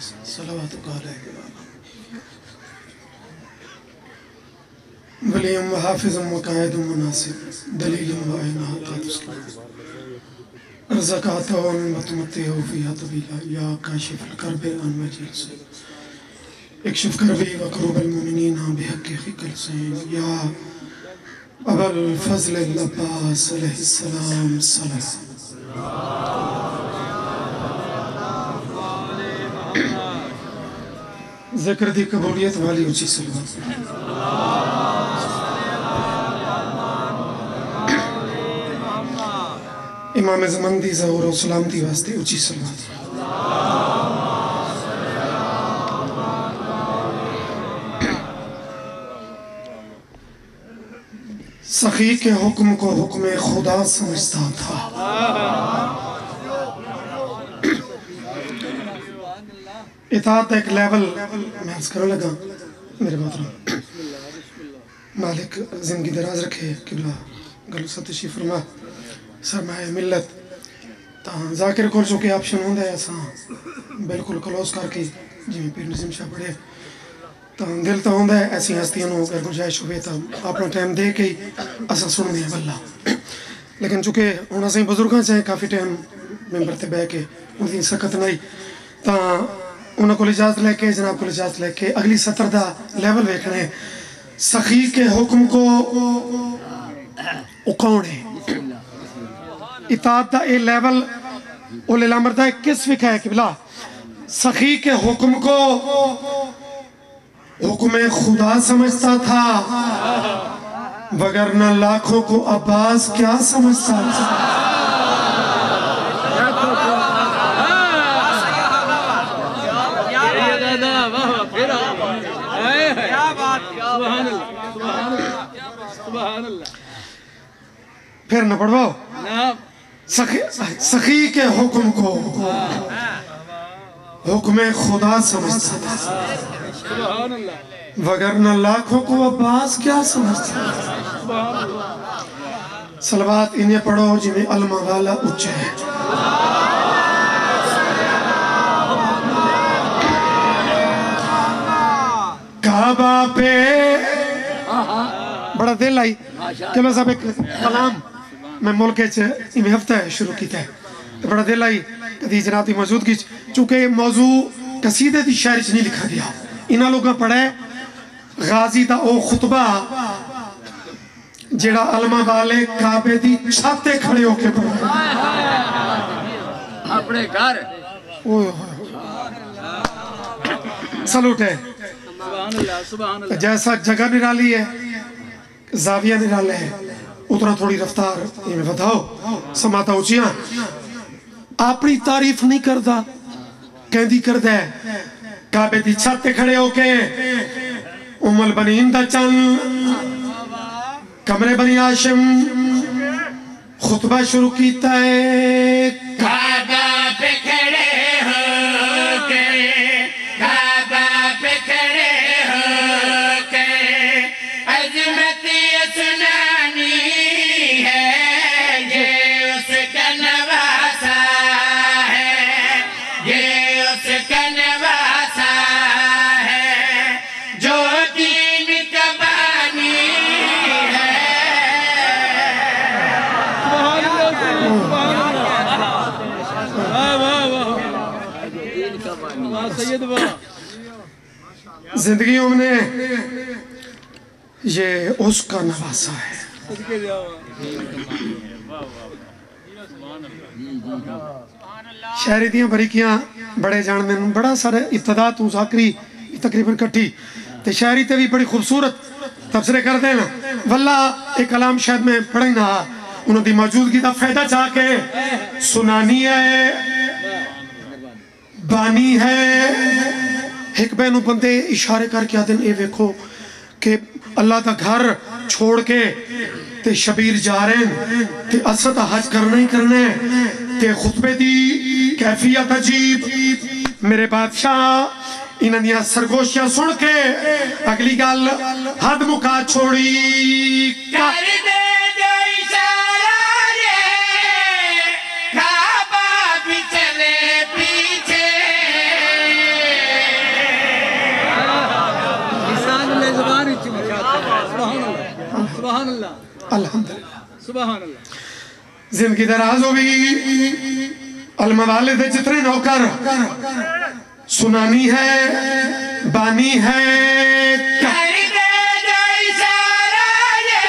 صلواتک علیہ ولیم و حافظ و قائد و مناسب دلیل و عینات رزقاتون متمتعو فیہا طویلا یا کاشف الکرب عن وجہ سے اکشف کربی و قروب المؤمنین بحق خکل سین یا ابا الفضل العباس علیہ السلام صلی ذکر دی قبولیت والی اونچی صلوات امام زمان دی ظہور و سلام دی واسطے اونچی صلوات سخی کے حکم کو حکم خدا سمجھتا تھا اطاعت ایک لیول میں عرض کرنے لگا میرے محترم مالک زندگی دراز رکھے قبلہ گلو ستشی فرما سرمایہ ملت ذاکر کر جو کہ آپشن ہوں دے ایسا بالکل کلوز کر کے جی میں پیر نظیم شاہ پڑھے دل تو ہوں دے ایسی ہستیاں ہوں اگر گنجائش ہوئے تو اپنا ٹائم دے کے اسا سننے ہیں واللہ لیکن چونکہ ہونا سے بزرگاں سے کافی ٹائم ممبر تے بے کے انہیں سکت نہیں تا انہوں کو اجازت لے کے جناب کو اجازت لے کے اگلی سطر دا لیول ویکھنے سخی کے حکم کو کون ہے اطاعت دا اے لیول اولی الامر دا کس فکر ہے کہ بلا سخی کے حکم کو حکم خدا سمجھتا تھا وگرنہ لاکھوں کو عباس کیا سمجھتا تھا پھر نہ پڑھو سخی کے حکم کو حکم خدا سمجھتا تھا وگرنہ لاکھوں کو عباس کیا سمجھتا تھا صلوات انہیں پڑھو جنہیں علمہ والا اچھے ہے کعبہ پہ بڑا دل آئی چلو صاحب ایک کلام میں ملک میں ہفتہ ہے شروع کی تھا بڑا دل آئی کدی جناب دی موجود کی چونکہ موضوع قصیدے دی شاعر نہیں لکھا گیا انہاں لوگاں پڑھے غازی دا او خطبہ جڑا علمہ والے کعبے دی چھاتے کھڑے ہو کے پڑھے اپنے گھر سلوٹ ہے جیسا جگہ نرالی ہے زاویہ نرالے ہے اتنا تھوڑی رفتار یہ میں بتاؤ سماتا اچھیاں اپنی تعریف نہیں کردہ کہندی کردہ ہے کعبے دی چھتے کھڑے ہو کے امال بنی اندہ چند کمرے بنی آشم خطبہ شروع کیتا ہے کعبہ پہ کھڑے ہو کے کعبہ پہ کھڑے ہو کے عظمت سنانی ہے یہ اس کا نواسا ہے یہ اس کا نواسا ہے جو دین کا بانی ہے زندگیوں میں یہ اس کا نواسا ہے شہری دیاں بریکیاں بڑے جاننے بڑا سارے ابتدا تو ذاکری تقریباً کٹھی تے شہری تے بھی بڑی خوبصورت تبصرے کر دینا واللہ ایک کلام شاید میں پڑھیں نہ انہوں دی موجودگی دا فائدہ چاہ کے سنانی ہے بانی ہے ایک بینو بندے اشارے کر کے آدھن اے ویکھو کہ اللہ دا گھر چھوڑ کے تے شبیر جا رہے ہیں تے اسد حج کرنا ہی کرنا ہے تے خطبے دی کیفیت عجیب میرے بادشاہ انہاں دیاں سرگوشیاں سن کے اگلی گل حد مکا چھوڑی کر دے جو اشارہ یہ کعبہ بھی چلے پیچھے سبحان اللہ الحمدللہ سبحان اللہ زندگی دراز ہوئی الموالد جتنے نوکر سنانی ہے بانی ہے کر دے جو اشارہ یہ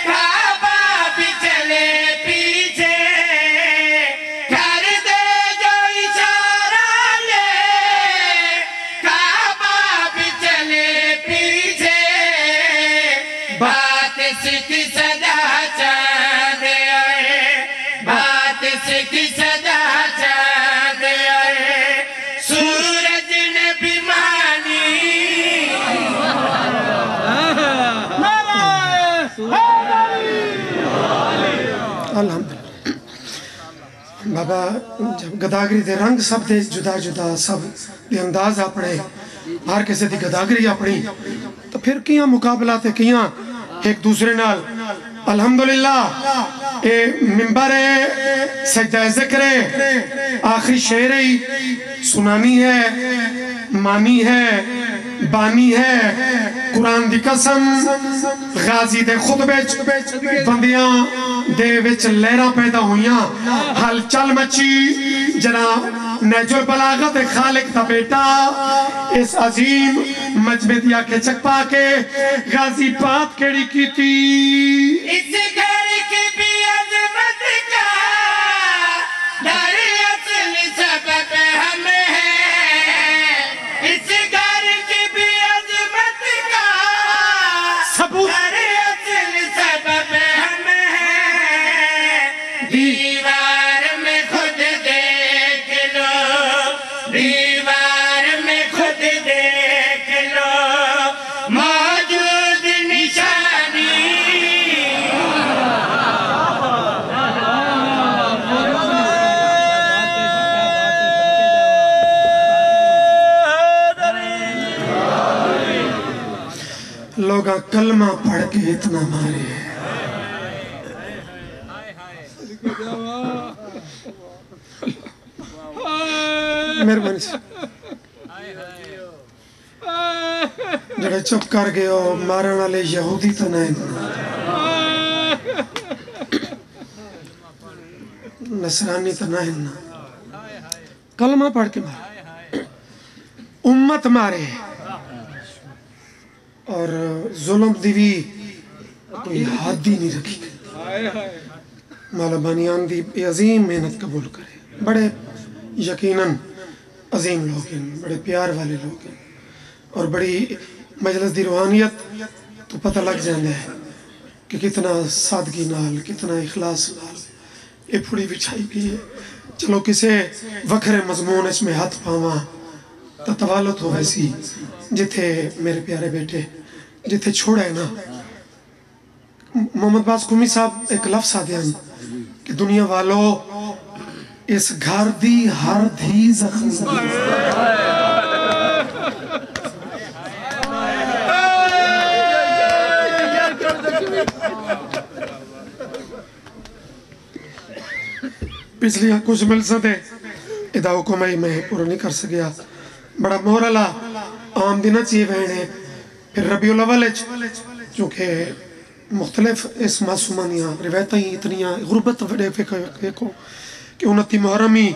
کعبہ بھی چلے پیچھے کر دے جو اشارہ یہ کعبہ بھی چلے پیچھے بات سکھ صدا چاند آئے بات سکھ صدا چاند آئے سورج نے بھی مانی الحمدللہ بابا جب گداگری دے رنگ سب دے جدا جدا سب دے انداز اپنے ہر کسی دی گداگری اپنی تو پھر کیاں مقابلہ تے کیاں ایک دوسرے نال الحمدللہ اے ممبر ہے سجدہ ذکر ہے آخری شعر ہی سنانی ہے مانی ہے بانی ہے قرآن دی قسم غازی دے خطبے بندیاں دے وچ لہراں پیدا ہویاں حل چل مچی جناب نہج البلاغت خالق دا بیٹا اس عظیم مجمع دیا کے چک پا کے غازی بات کیڑی کی تھی اس گھر کی بھی عظمت کا در اصل سبب ہم ہیں اس گھر کی بھی عظمت کا در اصل سبب ہم ہیں دیوار میں خود دیکھ لو دیوار میں خود دیکھ لو موجود نشانی لوگاں کلمہ پڑھ کے اتنا مارے مہربانی سے جڑے چپ کر گئے ہو مارن والے یہودی تو نہیں نصرانی تو نہیں کلمہ پڑھ کے مارے امت مارے اور ظلم دیوی کوئی حد ہی نہیں رکھی مولا بانیان دی عظیم محنت قبول کرے بڑے یقیناً عظیم لوگ ہیں بڑے پیار والے لوگ ہیں اور بڑی مجلس دی روحانیت تو پتہ لگ جاندے ہے کہ کتنا سادگی نال کتنا اخلاص نال یہ پھوڑی بچھائی بھی ہے چلو کسے وکھرے مضمون اس میں ہاتھ پاواں تا توالت ہو ویسی جتھے میرے پیارے بیٹے جتھے چھوڑا ہے نا محمد باز قومی صاحب ایک لفظ آدھے ہیں کہ دنیا والو اس گھر دی ہر دھی زخم پچھلی کچھ ملزت ہے اداؤ کو میں پورا نہیں کر سکیا بڑا مورلا عام دنہ چیئے بہنے پھر ربیع الاول چونکہ مختلف اس معصومانیاں روایتیں اتنیاں غربت وڈے فکو کہ 29 محرمی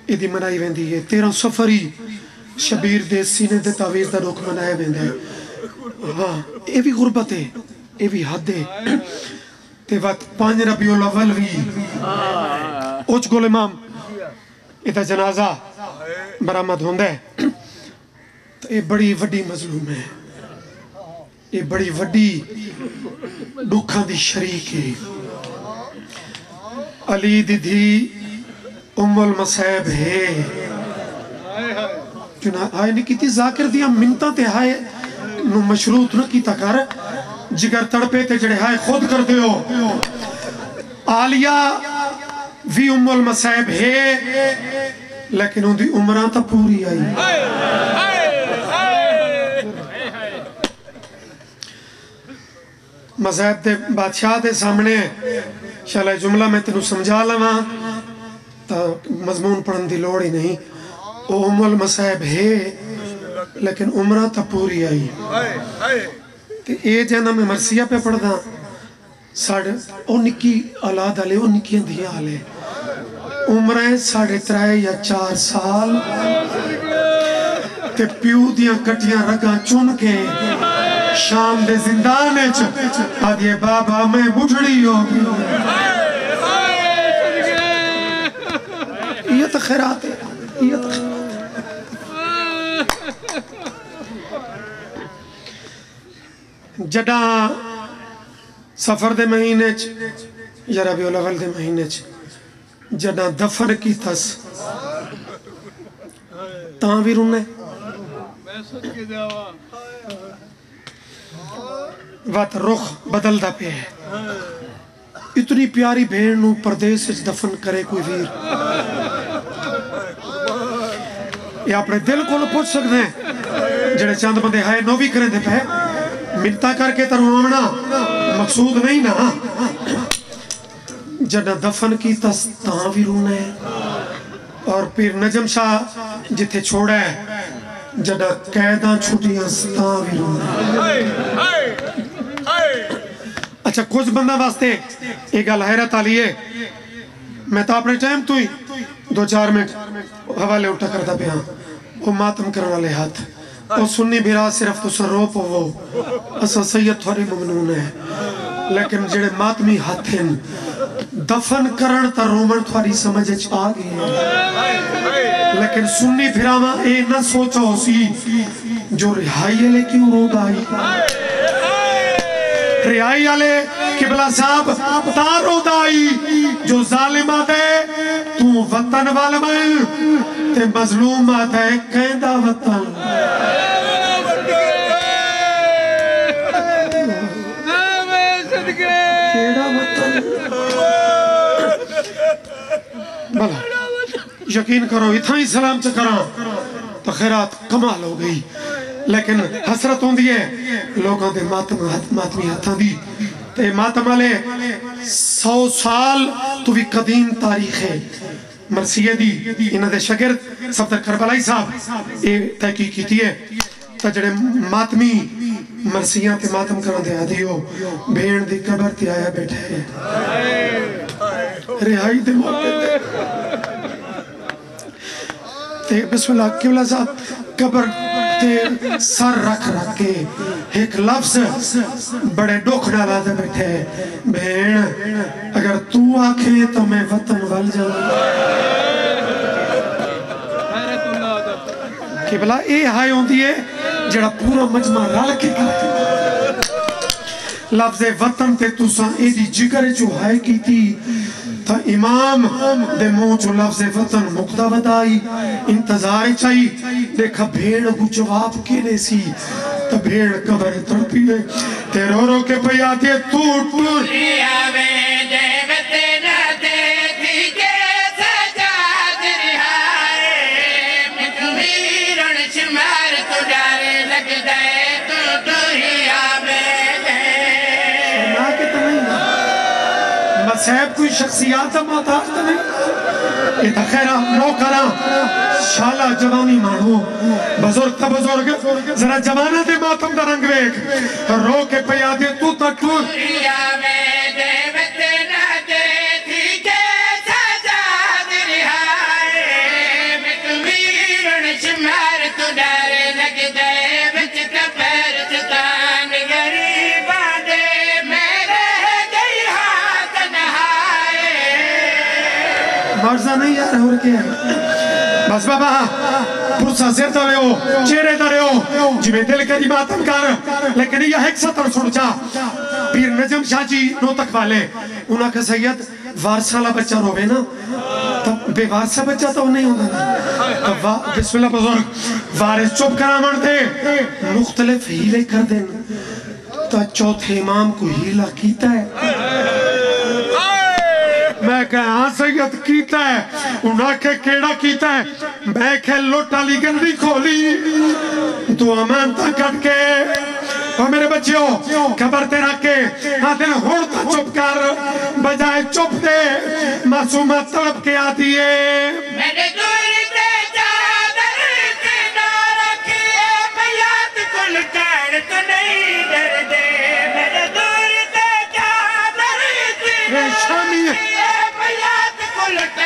ایدی منائی ویندی ہے 13 سفری شبیر دے سینے دے تعویز دا روک منائے ویندے ہاں یہ بھی غربت ہے یہ بھی حد ہے تے وقت 5 ربیع الاول بھی اوچ گول امام ایدہ جنازہ برآمد ہوندہ ہے تو یہ بڑی وڈی مظلوم ہے یہ بڑی وڈی دکھاں دی شریک ہے علی دی دھی ام المصیب ہے آئے نہیں کیتی ذاکر دیا منتہ تے آئے نو مشروط نہ کیتا کر جگر تڑپے تے جڑے آئے خود کر دیو آلیہ وی ام المصیب ہے لیکن ان دی عمران تا پوری آئی مذہب دے بادشاہ دے سامنے شاءاللہ جملہ میں تینوں سمجھا لما تا مضمون پڑھن دی لوڑ ہی نہیں او ام المصیب ہے لیکن عمرہ تا پوری آئی تے اے جانا میں مرثیہ پہ پڑھ دا ساڑھے او نکی اولاد آلے او نکی اندھیا آلے عمریں 3.5 یا 4 سال تے پیو دیاں کٹیاں رگاں چن کے شام دے زندانے آدھے بابا میں بڑھڑی ہو یہ تو خیرات ہے یہ تو خیرات جڑا سفر دے مہینے یا ربیع الاول دے مہینے جڑا دفن کی تس تاں بھی رونے وقت رخ بدل دا پہ ہے اتنی پیاری بھیڑ نو پردیس سے دفن کرے کوئی ویر یہ اپنے دل کو پوچھ سکتے ہیں جڑے چاند بندے ہائے نو بھی کریں دے پہ منتا کر کے تروامنا مقصود نہیں نا جڑا دفن کی تس تاں بھی رونے اور پھر نجم شاہ جتھے چھوڑا ہے جڑا قیداں چھٹیاں تاں بھی رونے اچھا کچھ بندہ واسطے ایک گل حیرت آلی ہے میں تو اپنے ٹائم تو ہی 2-4 منٹ حوالے اٹھا کرتا پہ ہاں وہ ماتم کرنا لے ہاتھ وہ سنی بھیرا صرف تو سر رو پو وہ اسا سید تھوڑی ممنون ہے لیکن جڑے ماتمی ہاتھ ہیں دفن کرن تا رومن تھوڑی سمجھے آ گئے لیکن سنی بھیرا ماں اے نہ سوچا ہو سی جو رہائی لے کیوں رو دائی رہائی آلے قبلہ صاحب تارو دائی جو ظالمہ دے تو وطن والمن تے مظلومہ دے کہندہ وطن کیڑا وطن بھلا یقین کرو اتھا ہی سلام چکرا تو خیرات کمال ہو گئی لیکن حسرت ہوں دیئے لوگوں دے ماتمی ہاتھاں دی تے ماتم آلے 100 سال تو بھی قدیم تاریخ ہے مرثیہ دی انہاں دے شاگرد صفدر کربلائی صاحب یہ تحقیق کی ہے تا جڑے ماتمی مرثیہ تے ماتم کرن دے آدھی ہو بھین دی قبر تے آیا بیٹھے رہائی دے موقع تے بسم اللہ قبلہ صاحب قبر تے سر رکھ کے ایک لفظ بڑے ڈوکھ ڈالا دے بیٹھے بھین اگر تو آکھے تو میں وطن وال جاؤں قبلہ اے ہائے ہوں دیئے جڑا پورا مجمع رال کے لفظ وطن تے تو ساں اے دی جگر جو ہائے کی تھی تا امام دے منہ جو لفظ وطن مقدہ ودائی انتظار چاہی دیکھا بھیڑ کو جواب کیلے سی تا بھیڑ قبر تڑپی ہے تے رو رو کے پیاتی ہے ٹوٹ ٹوٹ صاحب کوئی شخصیات محتاج تو نہیں یہ تا خیرہ نوکرہ شالا جوانی مانو بزرگ تا بزرگ ذرا جوانہ دے ماتم دا رنگ بیک رو کے پیادے تو تا ٹور مرزہ نہیں یار ہو رکے ہیں بس بابا پرسا زیر دارے ہو چہرے دارے ہو جی میں دل کری ماتم کر لیکن یہ ایک سطر سڑ جا پیر نجم شاہ جی نو تک والے انہاں کا سید وارسالہ بچہ روے نا تب بے وارسہ بچہ تو نہیں ہوگا بسم اللہ بزرگ وارس چوب کرا مرتے مختلف ہیلے کر دیں تا چوتھے امام کو ہیلہ کیتا ہے میں کہا ہاں سید کیتا ہے انہاں کے کیڑا کیتا ہے میں کہا لوٹا لی گندی کھولی تو امانتا کٹ کے اور میرے بچے ہو خبر تیرا کے ہاں دل ہوڑتا چپ کر بجائے چپ دے معصومہ تڑپ کے آتی ہے میرے دور دے جادر کنارہ کی بیات کل کر تو نہیں ڈر دے شامی بیات کو لٹا